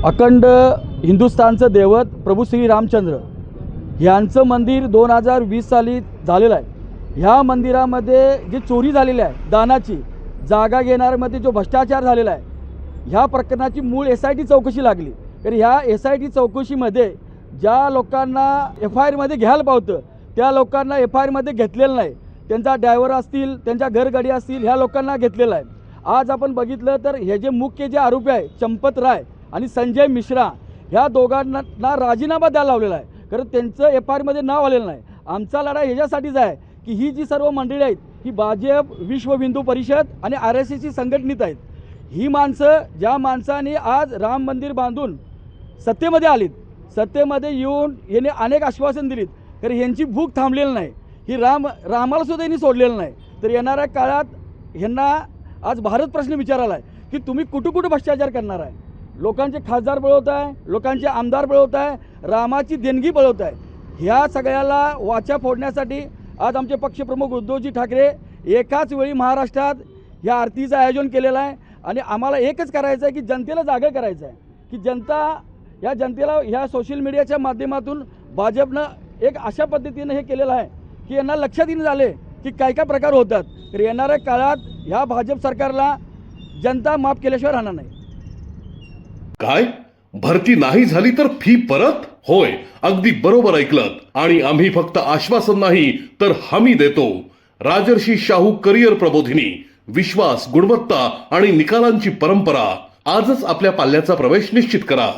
अखंड हिंदुस्थानचं दैवत प्रभू श्री रामचंद्र यांचं मंदिर 2020 साली झालेलं आहे। ह्या मंदिरामध्ये जी चोरी झालेली आहे, दानाची जागा घेणाऱ्यामध्ये जो भ्रष्टाचार झालेला आहे, ह्या प्रकरणाची मूळ SIT चौकशी लागली। तर ह्या SIT चौकशीमध्ये ज्या लोकांना FIR मध्ये घ्यायला पावतं त्या लोकांना FIR मध्ये घेतलेलं नाही। त्यांचा ड्रायव्हर असतील, त्यांच्या घरगाडी असतील, ह्या लोकांना घेतलेलं आहे। आज आपण बघितलं तर हे जे मुख्य जे आरोपी आहे चंपत राय आणि संजय मिश्रा, ह्या दोघांना राजीनामा द्यायला लावलेला आहे, कारण त्यांचं FIR मध्ये नाव आलेलं नाही। आमचा लढा ह्याच्यासाठीच आहे की ही जी सर्व मंडळी आहेत ही भाजप, विश्व हिंदू परिषद आणि RSSची संघटनित आहेत। ही माणसं, ज्या माणसांनी आज राम मंदिर बांधून सत्तेमध्ये आलीत, सत्तेमध्ये येऊन यांनी अनेक आश्वासन दिलीत, तर यांची भूक थांबलेली नाही। ही रामाला सुद्धा यांनी सोडलेलं नाही। तर येणाऱ्या काळात ह्यांना आज भारत प्रश्न विचारायला आहे की तुम्ही कुठं भ्रष्टाचार करणार आहे। लोकांचे खासदार बळवत आहे, लोकांचे आमदार बळवत आहे, रामाची देणगी बळवत आहे। ह्या सगळ्याला वाचा फोडण्यासाठी आज आमचे पक्षप्रमुख उद्धवजी ठाकरे एकाच वेळी महाराष्ट्रात ह्या आरतीचं आयोजन केलेलं आहे। आणि आम्हाला एकच करायचं आहे की जनतेला जागा करायचं आहे की ह्या जनतेला ह्या सोशल मीडियाच्या माध्यमातून भाजपनं एक अशा पद्धतीने हे केलेलं आहे की यांना लक्षात येणं झाले की काय काय प्रकार होतात। तर येणाऱ्या काळात ह्या भाजप सरकारला जनता माफ केल्याशिवाय राहणार नाही। काय भरती नाही झाली तर फी परत? होय, अगदी बरोबर ऐकलत। आणि आम्ही फक्त आश्वासन नाही तर हमी देतो। राजर्षी शाहू करिअर प्रबोधिनी, विश्वास, गुणवत्ता आणि निकालांची परंपरा। आजच आपल्या पाल्याचा प्रवेश निश्चित करा।